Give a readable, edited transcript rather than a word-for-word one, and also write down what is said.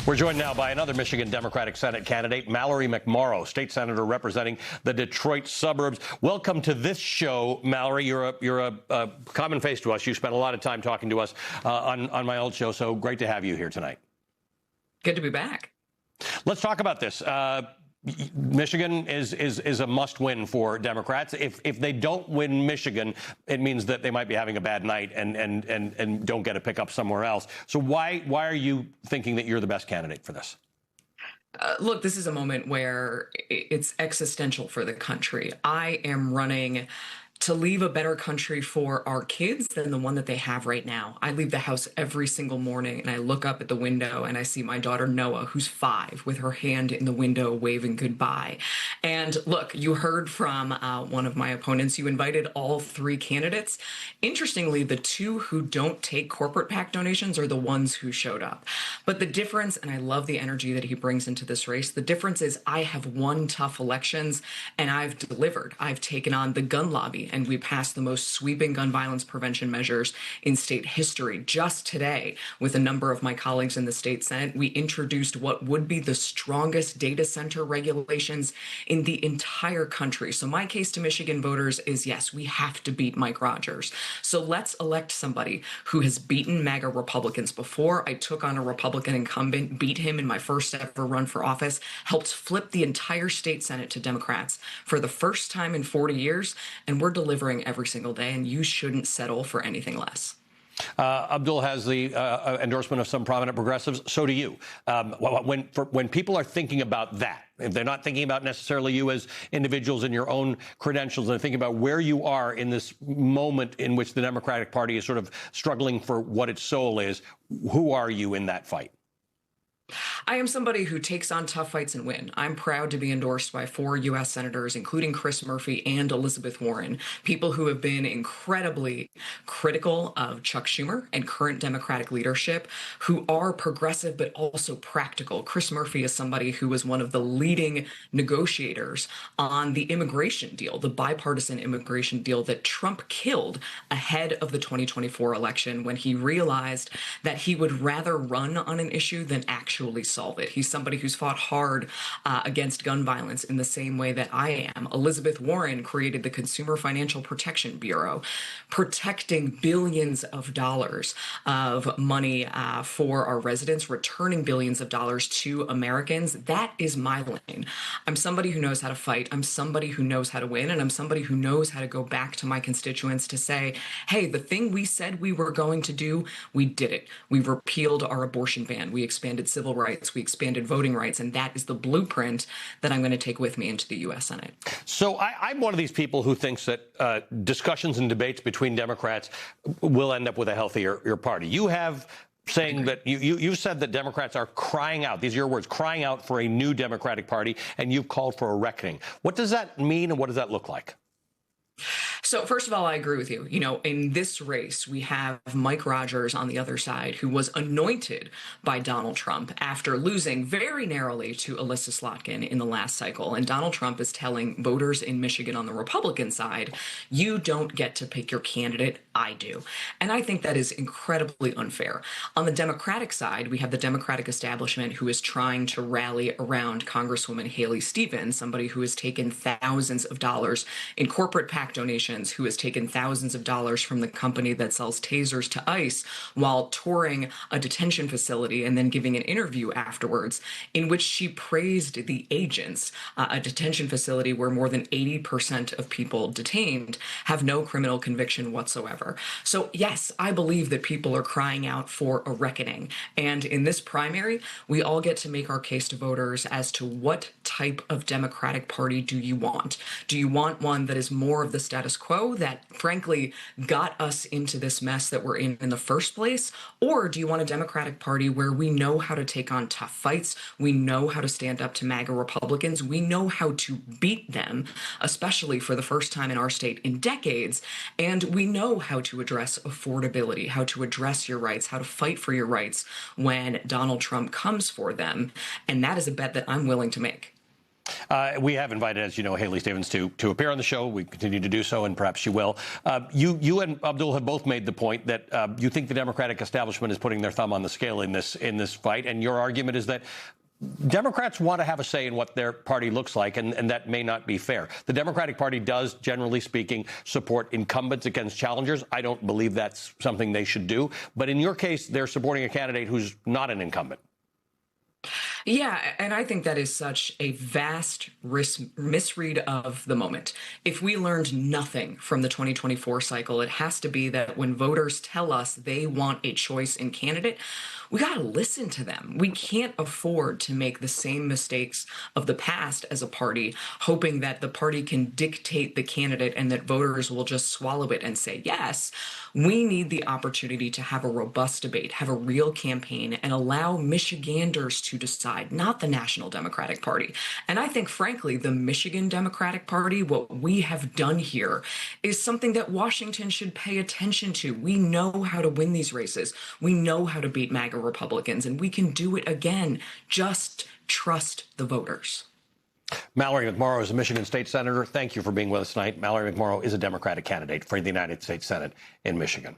We're joined now by another Michigan Democratic Senate candidate, Mallory McMorrow, state senator representing the Detroit suburbs. Welcome to this show, Mallory. You're a common face to us. You spent a lot of time talking to us on my old show, so great to have you here tonight. Good to be back. Let's talk about this. Michigan is a must-win for Democrats. If they don't win Michigan, it means that they might be having a bad night and don't get a pickup somewhere else. So why are you thinking that you're the best candidate for this? Look, this is a moment where it's existential for the country. I am running to leave a better country for our kids than the one that they have right now. I leave the house every single morning and I look up at the window and I see my daughter Noah, who's 5, with her hand in the window waving goodbye. And look, you heard from one of my opponents. You invited all 3 candidates. Interestingly, the 2 who don't take corporate PAC donations are the ones who showed up. But the difference, and I love the energy that he brings into this race, the difference is I have won tough elections and I've delivered. I've taken on the gun lobby, and we passed the most sweeping gun violence prevention measures in state history. Just today, with a number of my colleagues in the state Senate, we introduced what would be the strongest data center regulations in the entire country. So my case to Michigan voters is, yes, we have to beat Mike Rogers. So let's elect somebody who has beaten MAGA Republicans before. I took on a Republican incumbent, beat him in my first ever run for office, helped flip the entire state Senate to Democrats for the first time in 40 years, and we're delivering every single day, and you shouldn't settle for anything less. Abdul has the endorsement of some prominent progressives. So do you. When people are thinking about that, if they're not thinking about necessarily you as individuals and your own credentials, and thinking about where you are in this moment in which the Democratic Party is sort of struggling for what its soul is, who are you in that fight? I am somebody who takes on tough fights and win. I'm proud to be endorsed by 4 U.S. senators, including Chris Murphy and Elizabeth Warren, people who have been incredibly critical of Chuck Schumer and current Democratic leadership, who are progressive but also practical. Chris Murphy is somebody who was one of the leading negotiators on the immigration deal, the bipartisan immigration deal that Trump killed ahead of the 2024 election when he realized that he would rather run on an issue than actually solve it. He's somebody who's fought hard against gun violence in the same way that I am. Elizabeth Warren created the Consumer Financial Protection Bureau, protecting billions of dollars of money for our residents, returning billions of dollars to Americans. That is my lane. I'm somebody who knows how to fight. I'm somebody who knows how to win. And I'm somebody who knows how to go back to my constituents to say, hey, the thing we said we were going to do, we did it. We repealed our abortion ban. We expanded civil rights, we expanded voting rights, and that is the blueprint that I'm going to take with me into the U.S. Senate. So I'm one of these people who thinks that discussions and debates between Democrats will end up with a healthier party. You have saying that you've said that Democrats are crying out, these are your words, crying out for a new Democratic Party, and you've called for a reckoning. What does that mean, and what does that look like? So first of all, I agree with you. You know, in this race, we have Mike Rogers on the other side, who was anointed by Donald Trump after losing very narrowly to Alyssa Slotkin in the last cycle. And Donald Trump is telling voters in Michigan on the Republican side, you don't get to pick your candidate, I do. And I think that is incredibly unfair. On the Democratic side, we have the Democratic establishment who is trying to rally around Congresswoman Haley Stevens, somebody who has taken thousands of dollars in corporate PAC donations, who has taken thousands of dollars from the company that sells tasers to ICE while touring a detention facility and then giving an interview afterwards in which she praised the agents, a detention facility where more than 80% of people detained have no criminal conviction whatsoever. So yes, I believe that people are crying out for a reckoning. And in this primary, we all get to make our case to voters as to what type of Democratic Party do you want? Do you want one that is more of the status quo that frankly got us into this mess that we're in the first place? Or do you want a Democratic Party where we know how to take on tough fights? We know how to stand up to MAGA Republicans. We know how to beat them, especially for the first time in our state in decades. And we know how to address affordability, how to address your rights, how to fight for your rights when Donald Trump comes for them. And that is a bet that I'm willing to make. We have invited, as you know, Haley Stevens to appear on the show. We continue to do so, and perhaps she will. You and Abdul have both made the point that you think the Democratic establishment is putting their thumb on the scale in this fight, and your argument is that Democrats want to have a say in what their party looks like, and that may not be fair. The Democratic Party does, generally speaking, support incumbents against challengers. I don't believe that's something they should do. But in your case, they're supporting a candidate who's not an incumbent. Yeah, and I think that is such a vast misread of the moment. If we learned nothing from the 2024 cycle, it has to be that when voters tell us they want a choice in candidate, we got to listen to them. We can't afford to make the same mistakes of the past as a party, hoping that the party can dictate the candidate and that voters will just swallow it and say yes. We need the opportunity to have a robust debate, have a real campaign, and allow Michiganders to decide, not the National Democratic Party. And I think, frankly, the Michigan Democratic Party, what we have done here, is something that Washington should pay attention to. We know how to win these races. We know how to beat MAGA Republicans, and we can do it again. Just trust the voters. Mallory McMorrow is a Michigan state senator. Thank you for being with us tonight. Mallory McMorrow is a Democratic candidate for the United States Senate in Michigan.